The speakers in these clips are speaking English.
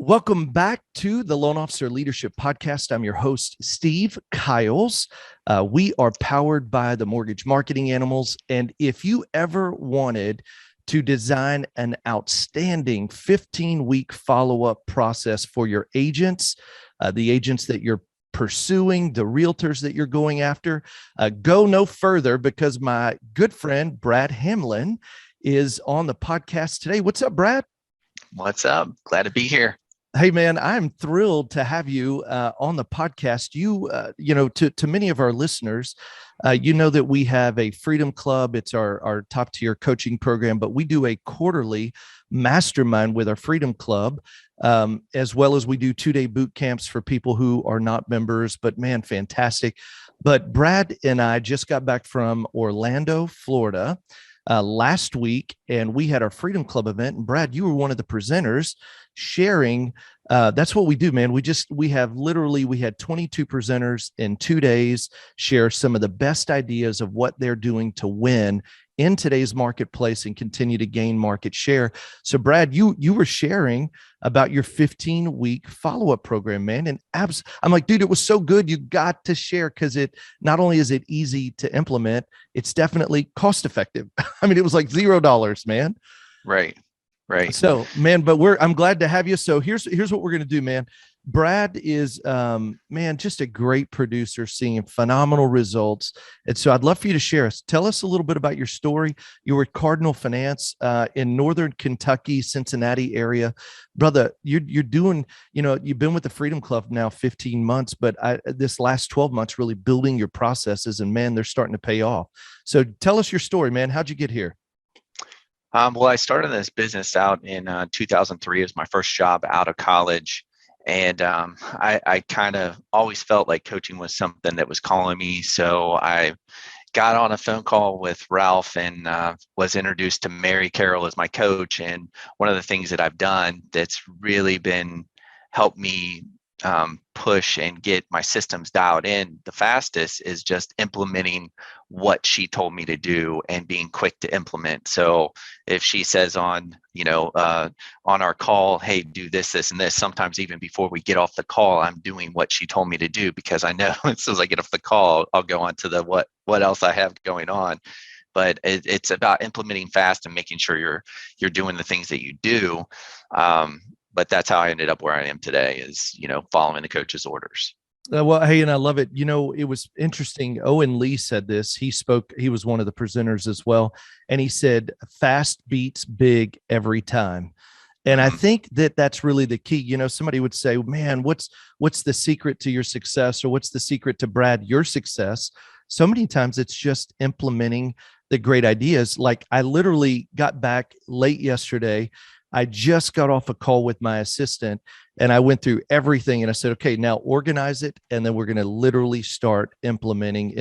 Welcome back to the Loan Officer Leadership Podcast. I'm your host, Steve Kiles. We are powered by the Mortgage Marketing Animals. And if you ever wanted to design an outstanding 15-week follow-up process for your agents, the agents that you're pursuing, the realtors that you're going after, go no further because my good friend, Brad Hamblen, is on the podcast today. What's up, Brad? What's up? Glad to be here. Hey man, I'm thrilled to have you on the podcast. To many of our listeners, you know that we have a Freedom Club. It's our top tier coaching program, but we do a quarterly mastermind with our Freedom Club, as well as we do 2-day boot camps for people who are not members. But man, fantastic. But Brad and I just got back from Orlando, Florida, last week, and we had our Freedom Club event. And Brad, you were one of the presenters sharing. That's what we do, man. We had 22 presenters in 2 days share some of the best ideas of what they're doing to win in today's marketplace and continue to gain market share. So Brad, you were sharing about your 15-week follow-up program, man. And I'm like, dude, it was so good. You got to share, because it not only is it easy to implement, it's definitely cost effective. I mean, it was like $0, man. Right. So, man, but I'm glad to have you. So here's what we're going to do, man. Brad is, man, just a great producer, seeing phenomenal results. And so I'd love for you to share us. Tell us a little bit about your story. You were at Cardinal Finance in Northern Kentucky, Cincinnati area. Brother, you're doing, you've been with the Freedom Club now 15 months, but this last 12 months really building your processes, and man, they're starting to pay off. So tell us your story, man. How'd you get here? Well, I started this business out in 2003. It was my first job out of college. And I kind of always felt like coaching was something that was calling me. So I got on a phone call with Ralph and was introduced to Mary Carroll as my coach. And one of the things that I've done that's really been helped me push and get my systems dialed in the fastest is just implementing what she told me to do and being quick to implement. So if she says on our call, hey, do this, and this, sometimes even before we get off the call, I'm doing what she told me to do, because I know as soon as I get off the call, I'll go on to the what else I have going on. But it's about implementing fast and making sure you're doing the things that you do. But that's how I ended up where I am today, is, following the coach's orders. Well, hey, and I love it. It was interesting. Owen Lee said this. He was one of the presenters as well. And he said, fast beats big every time. And I think that's really the key. Somebody would say, man, what's the secret to your success? Or what's the secret to, Brad, your success? So many times it's just implementing the great ideas. Like, I literally got back late yesterday. I just got off a call with my assistant, and I went through everything, and I said, okay, now organize it. And then we're going to literally start implement.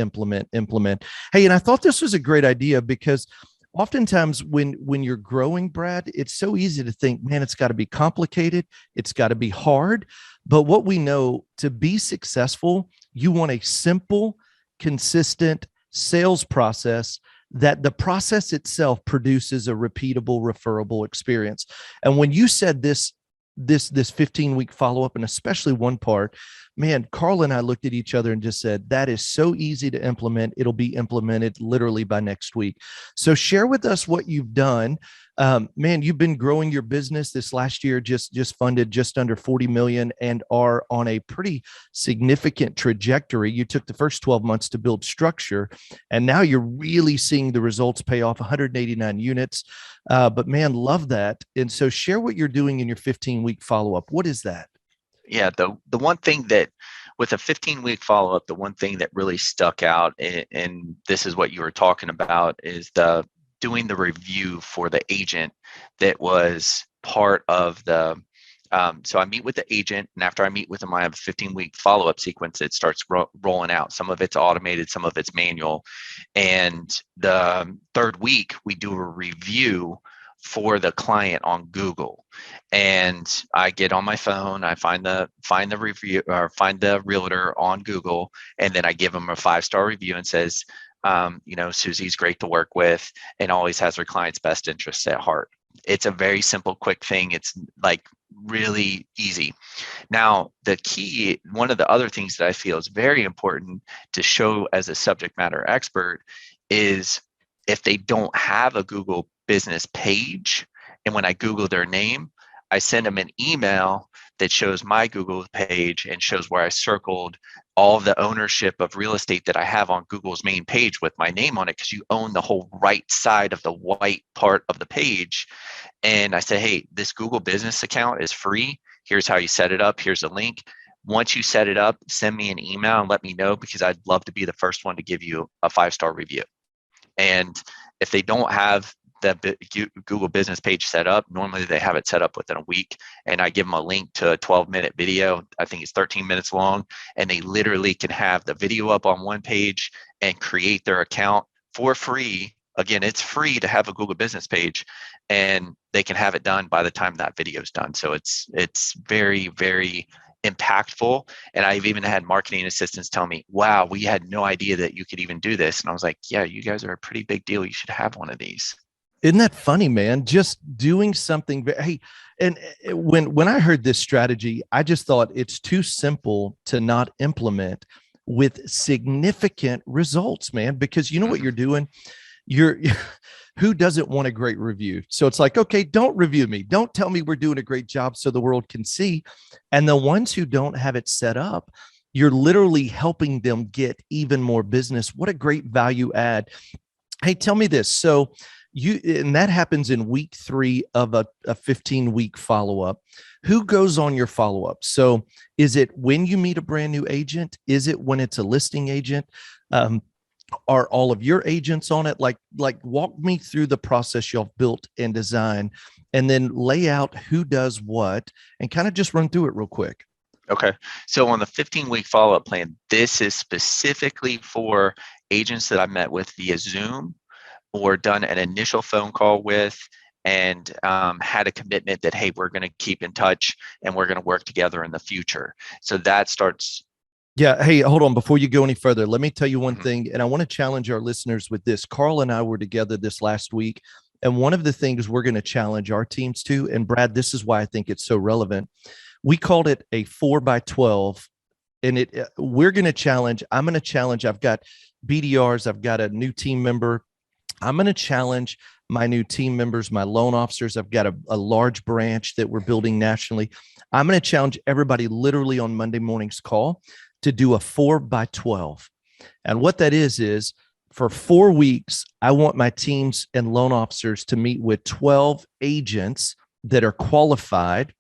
Hey, and I thought this was a great idea, because oftentimes when you're growing, Brad, it's so easy to think, man, it's got to be complicated. It's got to be hard. But what we know, to be successful, you want a simple, consistent sales process that the process itself produces a repeatable, referable experience. And when you said this 15-week follow-up, and especially one part, man, Carl and I looked at each other and just said, that is so easy to implement. It'll be implemented literally by next week. So share with us what you've done. Man, you've been growing your business this last year, just funded just under 40 million, and are on a pretty significant trajectory. You took the first 12 months to build structure, and now you're really seeing the results pay off. 189 units. But man, love that. And so share what you're doing in your 15-week follow-up. What is that? Yeah, the one thing that with a 15-week follow-up, the one thing that really stuck out, and this is what you were talking about, is doing the review for the agent that was part of the. So I meet with the agent, and after I meet with them, I have a 15-week follow-up sequence that starts rolling out. Some of it's automated, some of it's manual. And the third week, we do a review for the client on Google. And I get on my phone, I find the review, or find the realtor on Google, and then I give them a 5-star review and says, Susie's great to work with and always has her client's best interests at heart. It's a very simple, quick thing. It's like really easy. Now, the key, one of the other things that I feel is very important to show as a subject matter expert is if they don't have a Google business page, and when I Google their name, I send them an email that shows my Google page and shows where I circled all of the ownership of real estate that I have on Google's main page with my name on it, because you own the whole right side of the white part of the page. And I said, hey, this Google business account is free. Here's how you set it up. Here's a link. Once you set it up, send me an email and let me know, because I'd love to be the first one to give you a 5-star review. And if they don't have the Google business page set up, normally they have it set up within a week. And I give them a link to a 12-minute video. I think it's 13 minutes long. And they literally can have the video up on one page and create their account for free. Again, it's free to have a Google business page, and they can have it done by the time that video is done. So it's very, very impactful. And I've even had marketing assistants tell me, wow, we had no idea that you could even do this. And I was like, yeah, you guys are a pretty big deal. You should have one of these. Isn't that funny, man? Just doing something. Hey, and when I heard this strategy, I just thought it's too simple to not implement with significant results, man, because you know what you're doing? You're who doesn't want a great review? So it's like, okay, don't review me. Don't tell me we're doing a great job so the world can see. And the ones who don't have it set up, you're literally helping them get even more business. What a great value add. Hey, tell me this. So and that happens in week 3 of a 15-week follow-up. Who goes on your follow-up? So is it when you meet a brand new agent? Is it when it's a listing agent? Are all of your agents on it? Like walk me through the process y'all built and designed, and then lay out who does what, and kind of just run through it real quick. Okay. So on the 15-week follow-up plan, this is specifically for agents that I met with via Zoom or done an initial phone call with, and had a commitment that, hey, we're going to keep in touch and we're going to work together in the future. So that starts. Yeah. Hey, hold on. Before you go any further, let me tell you one thing. And I want to challenge our listeners with this. Carl and I were together this last week. And one of the things we're going to challenge our teams to, and Brad, this is why I think it's so relevant. We called it a 4x12. And we're going to challenge. I'm going to challenge. I've got BDRs. I've got a new team member. I'm going to challenge my new team members, my loan officers. I've got a large branch that we're building nationally. I'm going to challenge everybody literally on Monday morning's call to do a 4x12. And what that is for 4 weeks, I want my teams and loan officers to meet with 12 agents that are qualified.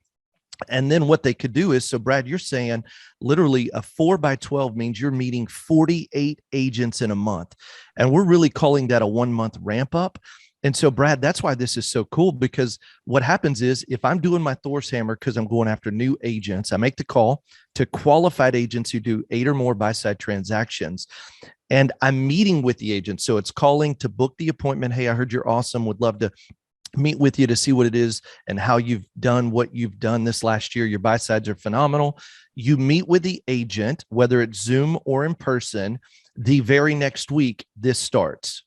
And then what they could do is, so Brad, you're saying literally a 4x12 means you're meeting 48 agents in a month. And we're really calling that a 1-month ramp up. And so, Brad, that's why this is so cool, because what happens is if I'm doing my Thor's hammer because I'm going after new agents, I make the call to qualified agents who do 8 or more buy-side transactions. And I'm meeting with the agent. So it's calling to book the appointment. Hey, I heard you're awesome. Would love to meet with you to see what it is and how you've done what you've done this last year. Your buy sides are phenomenal. You meet with the agent, whether it's Zoom or in person. The very next week, this starts.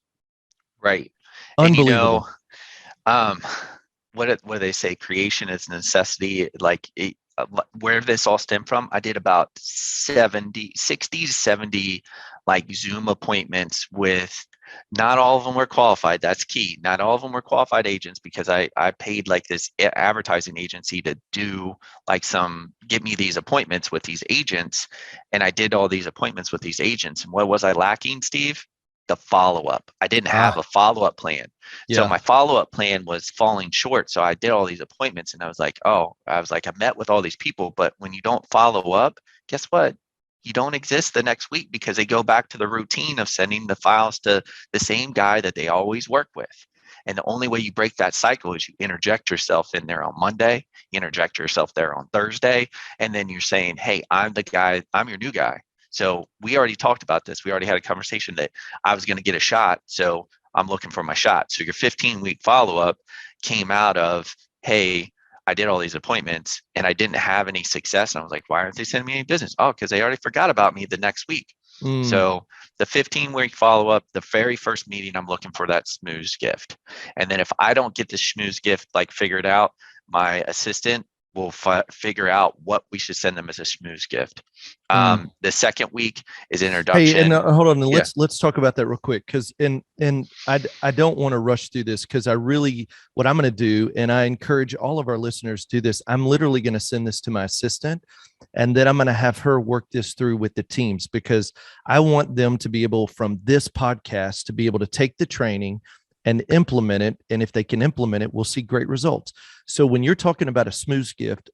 Right. Unbelievable. And what do they say? Creation is necessity. Like where this all stemmed from, I did about 60 to 70 like Zoom appointments with, not all of them were qualified. That's key. Not all of them were qualified agents, because I paid like this advertising agency to do like get me these appointments with these agents. And I did all these appointments with these agents. And what was I lacking, Steve? The follow-up. I didn't have a follow-up plan. Yeah. So my follow-up plan was falling short. So I did all these appointments and I was like, I met with all these people, but when you don't follow up, guess what? You don't exist the next week, because they go back to the routine of sending the files to the same guy that they always work with. And the only way you break that cycle is you interject yourself in there on Monday, you interject yourself there on Thursday, and then you're saying, hey, I'm the guy, I'm your new guy. So we already talked about this. We already had a conversation that I was going to get a shot. So I'm looking for my shot. So your 15-week follow-up came out of, hey, I did all these appointments and I didn't have any success. And I was like, why aren't they sending me any business? Oh, because they already forgot about me the next week. Mm. So the 15-week follow-up, the very first meeting, I'm looking for that schmooze gift. And then if I don't get the schmooze gift like figured out, my assistant will figure out what we should send them as a schmooze gift. Mm. The second week is Hey, and introduction. hold on, and Yeah. let's talk about that real quick, because and I don't want to rush through this, because I really, what I'm going to do, and I encourage all of our listeners to do this. I'm literally going to send this to my assistant, and then I'm going to have her work this through with the teams, because I want them to be able, from this podcast, to be able to take the training and implement it. And if they can implement it, we'll see great results. So when you're talking about a schmooze gift,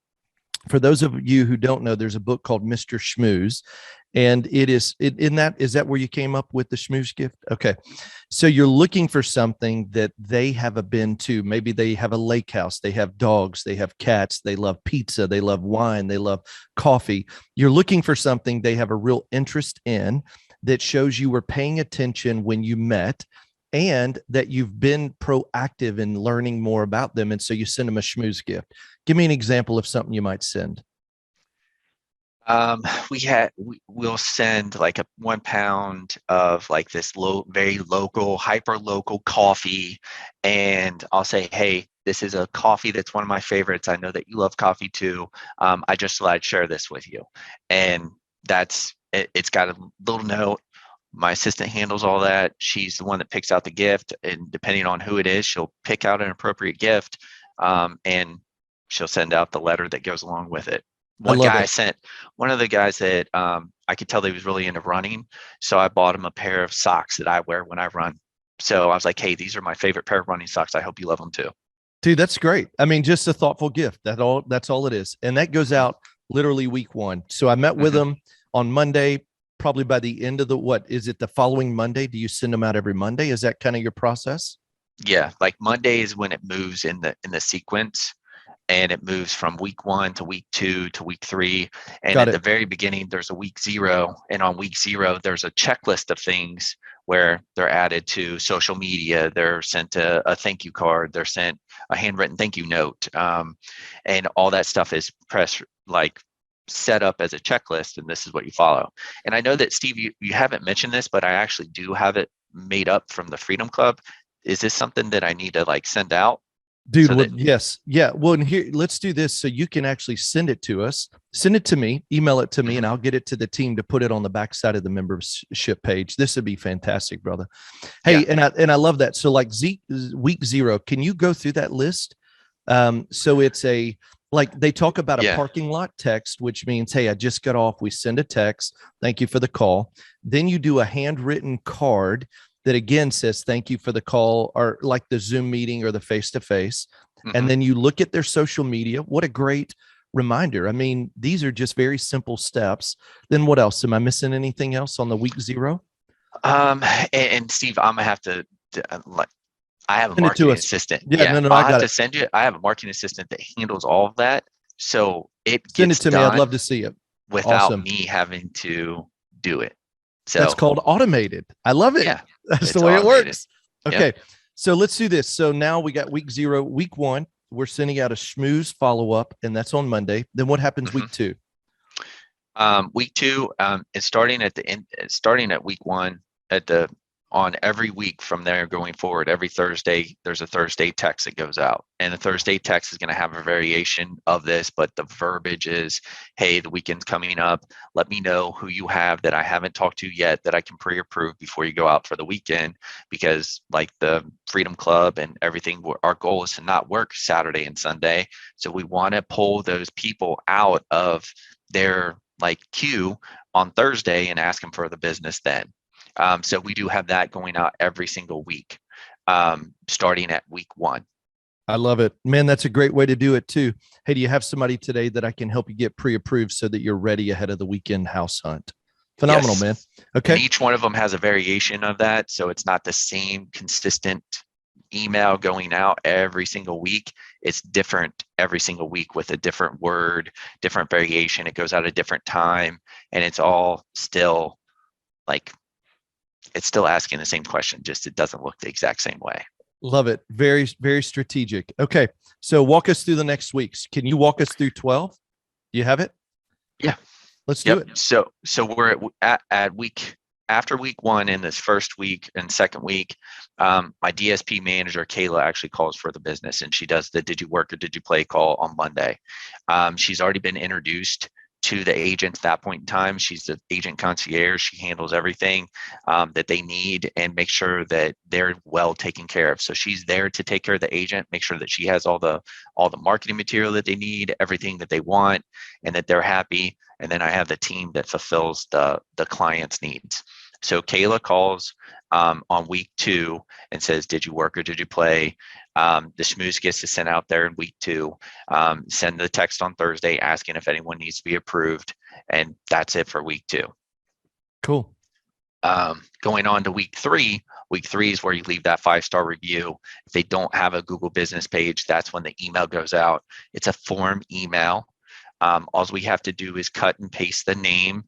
for those of you who don't know, there's a book called Mr. Schmooze, and is that where you came up with the schmooze gift? Okay. So you're looking for something that they have been to. Maybe they have a lake house, they have dogs, they have cats, they love pizza, they love wine, they love coffee. You're looking for something they have a real interest in, that shows you were paying attention when you met, and that you've been proactive in learning more about them. And so you send them a schmooze gift. Give me an example of something you might send. We'll send like a 1 pound of like this very local, hyper local coffee. And I'll say, hey, this is a coffee that's one of my favorites. I know that you love coffee too. I just thought I'd share this with you. And that's it. It's got a little note. My assistant handles all that. She's the one that picks out the gift, and depending on who it is, she'll pick out an appropriate gift, and she'll send out the letter that goes along with it. I love it. One of the guys that I could tell he was really into running, so I bought him a pair of socks that I wear when I run. So I was like, hey, these are my favorite pair of running socks. I hope you love them too. Dude, that's great. I mean, just a thoughtful gift. That's all it is. And that goes out literally week 1. So I met with them on Monday. Probably by the end of what is it, the following Monday? Do you send them out every Monday? Is that kind of your process? Yeah, like Monday is when it moves in the sequence, and it moves from week 1 to week 2 to week 3. And Got at it. the very beginning, there's a week 0, and on week 0, there's a checklist of things where they're added to social media. They're sent a thank you card. They're sent a handwritten thank you note, and all that stuff is set up as a checklist, and this is what you follow. And I know that, Steve, you haven't mentioned this, but I actually do have it made up from the Freedom Club. Is this something that I need to like send out? Dude, So well, that, yes. Yeah. Well, and here, let's do this. So you can actually send it to us, send it to me, email it to me, and I'll get it to the team to put it on the backside of the membership page. This would be fantastic, brother. Hey, yeah. and I love that. So like week 0, can you go through that list? So it's like they talk about a parking lot text, which means, hey, I just got off. We send a text. Thank you for the call. Then you do a handwritten card that again says, thank you for the call, or like the Zoom meeting or the face-to-face. And then you look at their social media. What a great reminder. I mean, these are just very simple steps. Then what else? Am I missing anything else on the week 0? And Steve, I'm gonna have to I have a Send it to marketing us. assistant. Yeah, no, I'll I have got to it. send you. I have a marketing assistant that handles all of that, so it Send it gets to me. I'd love done to see it. without Awesome. me having to do it. That's So called automated. I love it. yeah, That's the it's way it automated. works. Yep. Okay. So let's do this. So now we got week 0, week 1, we're sending out a schmooze follow-up, and that's on Monday. Then what happens week 2? Week 2 is starting at the end, starting at week 1 on every week from there going forward. Every Thursday, there's a Thursday text that goes out, and the Thursday text is going to have a variation of this, but the verbiage is, hey, the weekend's coming up. Let me know who you have that I haven't talked to yet that I can pre-approve before you go out for the weekend, because like the Freedom Club and everything, our goal is to not work Saturday and Sunday. So we want to pull those people out of their like queue on Thursday and ask them for the business then. So we do have that going out every single week, starting at week 1. I love it, man. That's a great way to do it too. Hey, do you have somebody today that I can help you get pre-approved so that you're ready ahead of the weekend house hunt? Phenomenal, Yes. Man. Okay. And each one of them has a variation of that. So it's not the same consistent email going out every single week. It's different every single week with a different word, different variation. It goes out a different time, and it's all still like, it's still asking the same question, just it doesn't look the exact same way. Love it. Very, very strategic. Okay. So walk us through the next weeks. Can you walk us through 12? You have it? Yeah. Let's do Yep. it. So we're at week after week one, in this first week and second week. My DSP manager Kayla actually calls for the business, and she does the "Did you work or did you play" call on Monday. She's already been introduced to the agent at that point in time. She's the agent concierge. She handles everything that they need and make sure that they're well taken care of. So she's there to take care of the agent, make sure that she has all the marketing material that they need, everything that they want, and that they're happy. And then I have the team that fulfills the client's needs. So Kayla calls on week 2 and says, "Did you work or did you play?" The schmooze gets to send out there in week 2. Send the text on Thursday asking if anyone needs to be approved, and that's it for week 2. Cool. Going on to week 3. Week 3 is where you leave that 5-star review. If they don't have a Google business page, that's when the email goes out. It's a form email. All we have to do is cut and paste the name.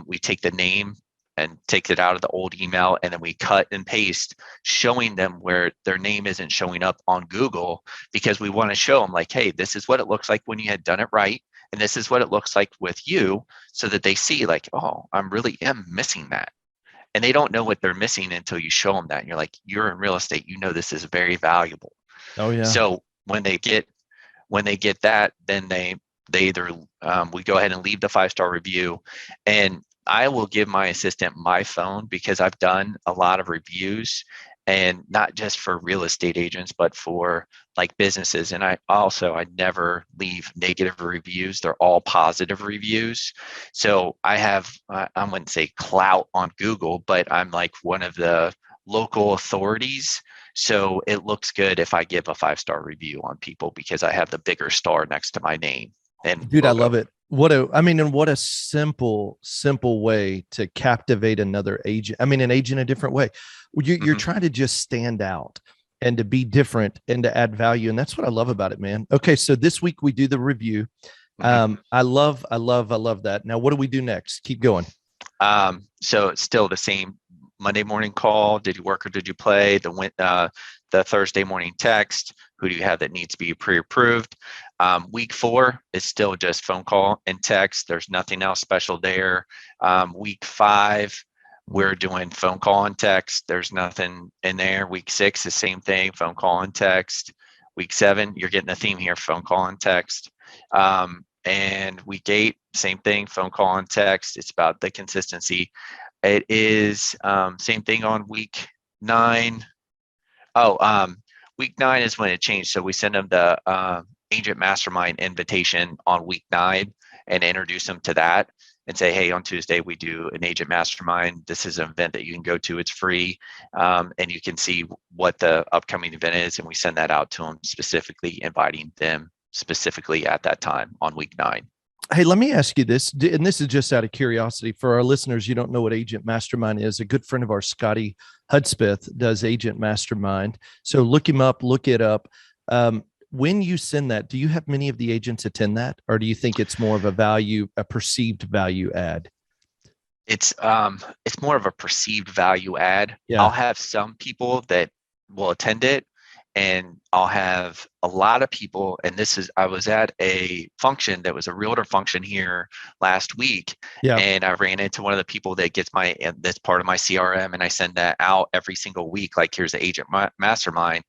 We take the name and take it out of the old email, and then we cut and paste, showing them where their name isn't showing up on Google, because we want to show them like, hey, this is what it looks like when you had done it right, and this is what it looks like with you, so that they see like, oh, I'm really am missing that. And they don't know what they're missing until you show them that. And you're like, you're in real estate, you know this is very valuable. Oh yeah. So when they get that, then they either we go ahead and leave the 5-star review, and I will give my assistant my phone, because I've done a lot of reviews, and not just for real estate agents, but for like businesses. And I never leave negative reviews. They're all positive reviews. So I have, I wouldn't say clout on Google, but I'm like one of the local authorities. So it looks good if I give a 5-star review on people, because I have the bigger star next to my name. And dude, logo. I love it. And what a simple way to captivate another agent. I mean, an agent a different way. You're trying to just stand out and to be different and to add value. And that's what I love about it, man. Okay. So this week we do the review. I love that. Now, what do we do next? Keep going. So it's still the same Monday morning call. Did you work or did you play? The Thursday morning text. Who do you have that needs to be pre-approved? Week 4 is still just phone call and text. There's nothing else special there. Week 5, we're doing phone call and text. There's nothing in there. Week 6 is same thing, phone call and text. Week 7, you're getting a theme here, phone call and text. And week 8, same thing, phone call and text. It's about the consistency. It is same thing on week 9. Week 9 is when it changed. So we send them the agent mastermind invitation on week 9 and introduce them to that and say, hey, on Tuesday we do an agent mastermind. This is an event that you can go to. It's free. And you can see what the upcoming event is. And we send that out to them, specifically inviting them specifically at that time on week 9. Hey, let me ask you this, and this is just out of curiosity for our listeners. You don't know what Agent Mastermind is. A good friend of ours, Scotty Hudspeth, does Agent Mastermind. So look him up, look it up. When you send that, do you have many of the agents attend that, or do you think it's more of a perceived value add? It's more of a perceived value add. Yeah. I'll have some people that will attend it, and I'll have a lot of people. And I was at a function that was a realtor function here last week. Yeah. And I ran into one of the people that gets that's part of my CRM. And I send that out every single week. Like, here's the agent mastermind.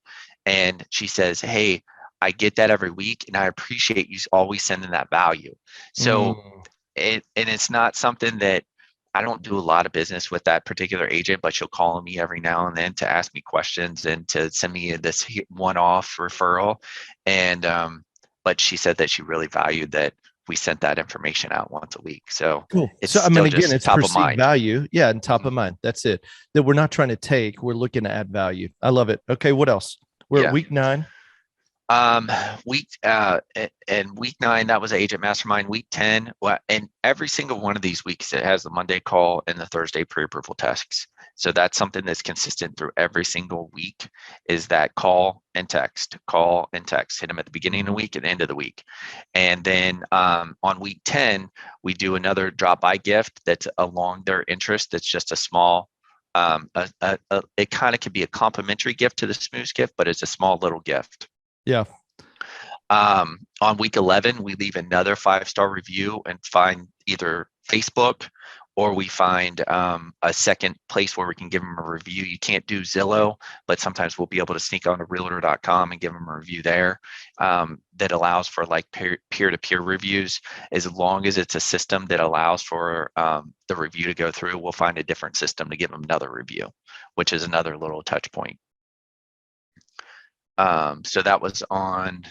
And she says, hey, I get that every week, and I appreciate you always sending that value. So it's not something that, I don't do a lot of business with that particular agent, but she'll call me every now and then to ask me questions and to send me this one-off referral. And but she said that she really valued that we sent that information out once a week. So cool. It's so I mean, again, just it's top of perceived mind. value. Yeah, and top of mind. That's it. That we're not trying to take. We're looking to add value. I love it. Okay, what else? We're at week 9. Week 9, that was Agent Mastermind. Week 10, and every single one of these weeks, it has the Monday call and the Thursday pre-approval tasks. So that's something that's consistent through every single week, is that call and text. Hit them at the beginning of the week and the end of the week. And then on week 10, we do another drop-by gift that's along their interest. That's just a small, it kind of could be a complimentary gift to the Smooth gift, but it's a small little gift. Yeah. On week 11, we leave another 5-star review and find either Facebook, or we find a second place where we can give them a review. You can't do Zillow, but sometimes we'll be able to sneak onto realtor.com and give them a review there, that allows for like peer-to-peer reviews. As long as it's a system that allows for the review to go through, we'll find a different system to give them another review, which is another little touch point. So that was on,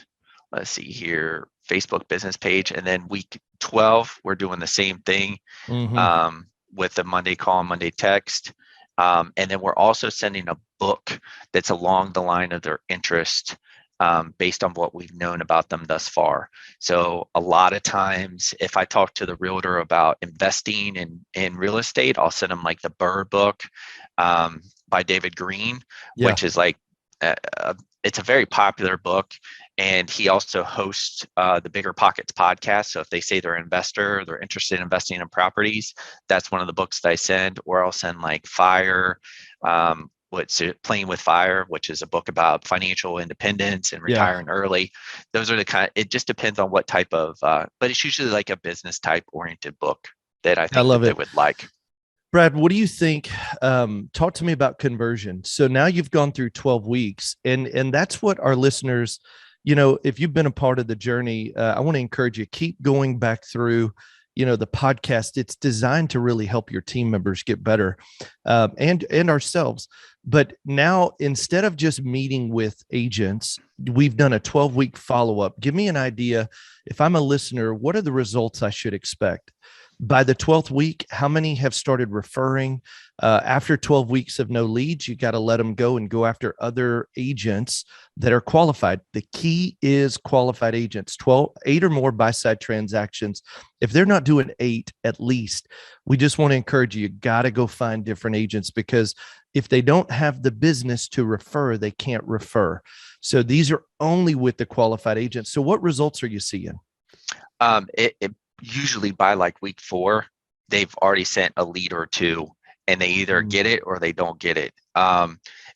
let's see here, Facebook business page. And then week 12, we're doing the same thing with the Monday call and Monday text. And then we're also sending a book that's along the line of their interest, based on what we've known about them thus far. So a lot of times, if I talk to the realtor about investing in real estate, I'll send them like the Bird book by David Green, which is like, it's a very popular book. And he also hosts the Bigger Pockets podcast. So if they say they're an investor, they're interested in investing in properties, that's one of the books that I send. Or I'll send like Fire, what's Playing with Fire, which is a book about financial independence and retiring early. Those are the kind. It just depends on what type of, but it's usually like a business type oriented book that I think that they would like. Brad, what do you think? Talk to me about conversion. So now you've gone through 12 weeks, and that's what our listeners, if you've been a part of the journey, I want to encourage you, keep going back through, the podcast. It's designed to really help your team members get better, and ourselves. But now, instead of just meeting with agents, we've done a 12-week follow-up. Give me an idea. If I'm a listener, what are the results I should expect? By the 12th week, how many have started referring? After 12 weeks of no leads, you got to let them go and go after other agents that are qualified. The key is qualified agents, 8 or more buy-side transactions. If they're not doing 8 at least, we just want to encourage you, you got to go find different agents, because if they don't have the business to refer, they can't refer. So these are only with the qualified agents. So what results are you seeing? Usually by like week 4, they've already sent a lead or 2, and they either get it or they don't get it.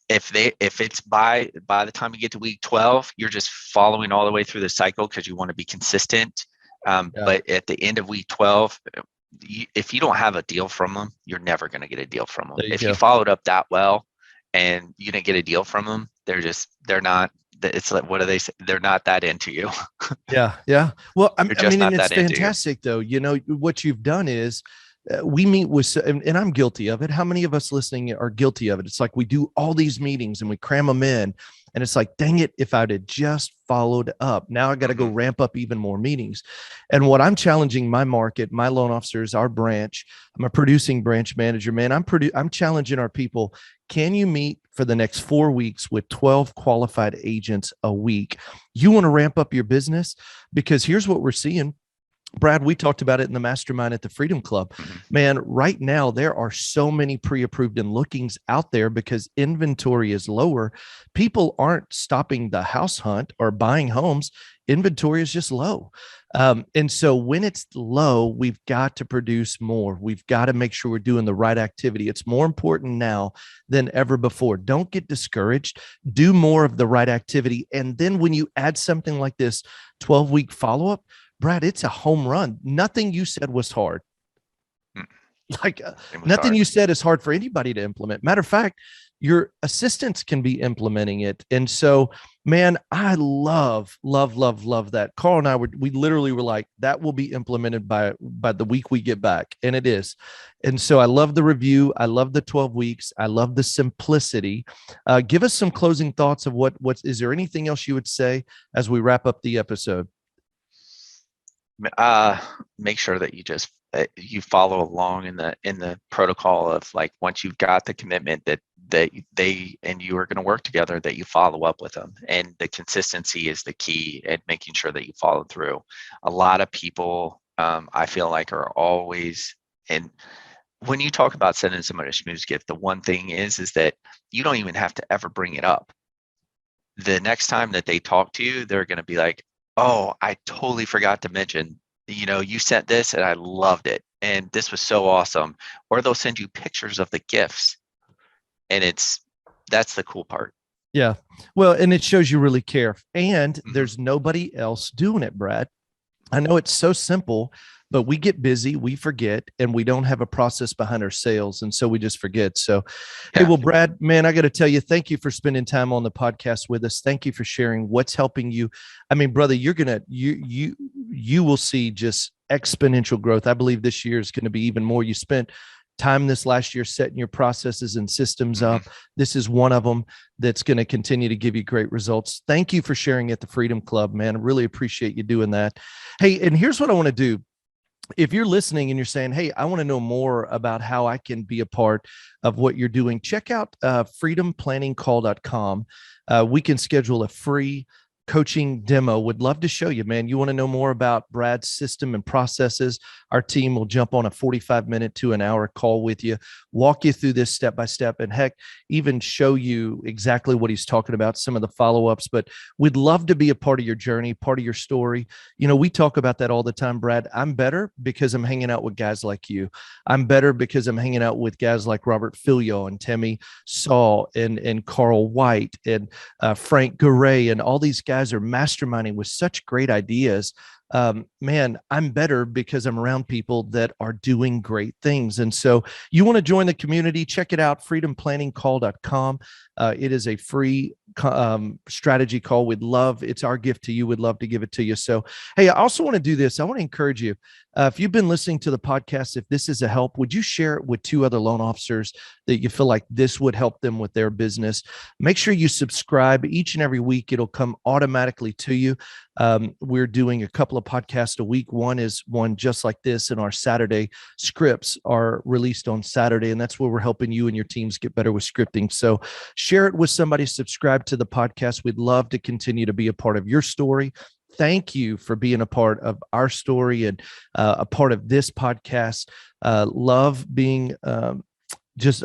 If it's by the time you get to week 12, you're just following all the way through the cycle because you want to be consistent. But at the end of week 12, if you don't have a deal from them, you're never going to get a deal from them. If you followed up that well and you didn't get a deal from them, they're not. It's like, what do they say? They're not that into you. Yeah. Well, I mean, and it's fantastic though. What you've done is we meet with, and I'm guilty of it. How many of us listening are guilty of it? It's like we do all these meetings and we cram them in, and it's like, dang it, if I'd have just followed up. Now I got to go ramp up even more meetings. And what I'm challenging my market, my loan officers, our branch, I'm a producing branch manager, man. I'm challenging our people. Can you meet for the next 4 weeks with 12 qualified agents a week? You want to ramp up your business? Because here's what we're seeing. Brad, we talked about it in the mastermind at the Freedom Club. Man, right now, there are so many pre-approved and lookings out there because inventory is lower. People aren't stopping the house hunt or buying homes. Inventory is just low. And so when it's low, we've got to produce more. We've got to make sure we're doing the right activity. It's more important now than ever before. Don't get discouraged. Do more of the right activity. And then when you add something like this 12-week follow-up, Brad, it's a home run. Nothing you said was hard. Nothing you said is hard for anybody to implement. Matter of fact, your assistants can be implementing it. And so, man, I love that. Carl and I we literally were like, that will be implemented by the week we get back. And it is. And so I love the review. I love the 12 weeks. I love the simplicity. Give us some closing thoughts of what is there anything else you would say as we wrap up the episode? Make sure that you follow along in the protocol of, like, once you've got the commitment that they and you are going to work together, that you follow up with them, and the consistency is the key at making sure that you follow through. A lot of people, I feel like, are always, and when you talk about sending somebody a schmooze gift, the one thing is that you don't even have to ever bring it up. The next time that they talk to you, they're going to be like, oh, I totally forgot to mention, you sent this and I loved it, and this was so awesome. Or they'll send you pictures of the gifts, and that's the cool part. Yeah. Well, and it shows you really care. And Mhm. there's nobody else doing it, Brad. I know it's so simple, but we get busy, we forget, and we don't have a process behind our sales. And so we just forget. So, hey, Yeah. well, Brad, man, I got to tell you, thank you for spending time on the podcast with us. Thank you for sharing what's helping you. I mean, brother, you will see just exponential growth. I believe this year is going to be even more. You spent time this last year setting your processes and systems Mhm. up. This is one of them that's going to continue to give you great results. Thank you for sharing at the Freedom Club, man. I really appreciate you doing that. Hey, and here's what I want to do. If you're listening and you're saying, hey, I want to know more about how I can be a part of what you're doing, check out freedomplanningcall.com. We can schedule a free coaching demo. Would love to show you, man. You want to know more about Brad's system and processes? Our team will jump on a 45-minute to an hour call with you, walk you through this step by step, and heck, even show you exactly what he's talking about, some of the follow-ups. But we'd love to be a part of your journey, part of your story. You know, we talk about that all the time, Brad. I'm better because I'm hanging out with guys like you. I'm better because I'm hanging out with guys like Robert Filio and Temi Saul and Carl White and Frank Garay, and all these guys are masterminding with such great ideas. Man, I'm better because I'm around people that are doing great things. And so you want to join the community, check it out, freedomplanningcall.com. It is a free strategy call. It's our gift to you. We'd love to give it to you. So, hey, I also want to do this. I want to encourage you. If you've been listening to the podcast, if this is a help, would you share it with 2 other loan officers that you feel like this would help them with their business? Make sure you subscribe each and every week. It'll come automatically to you. We're doing a couple of podcasts a week. One is one just like this, and our Saturday scripts are released on Saturday, and that's where we're helping you and your teams get better with scripting. So share it with somebody, subscribe to the podcast. We'd love to continue to be a part of your story. Thank you for being a part of our story and a part of this podcast. Love being I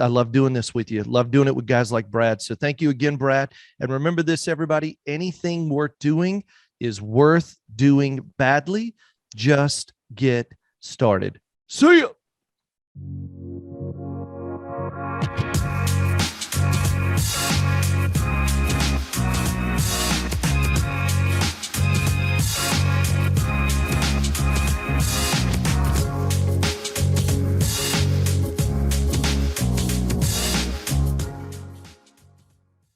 love doing this with you. Love doing it with guys like Brad. So thank you again, Brad. And remember this, everybody, anything worth doing is worth doing badly. Just get started. See ya.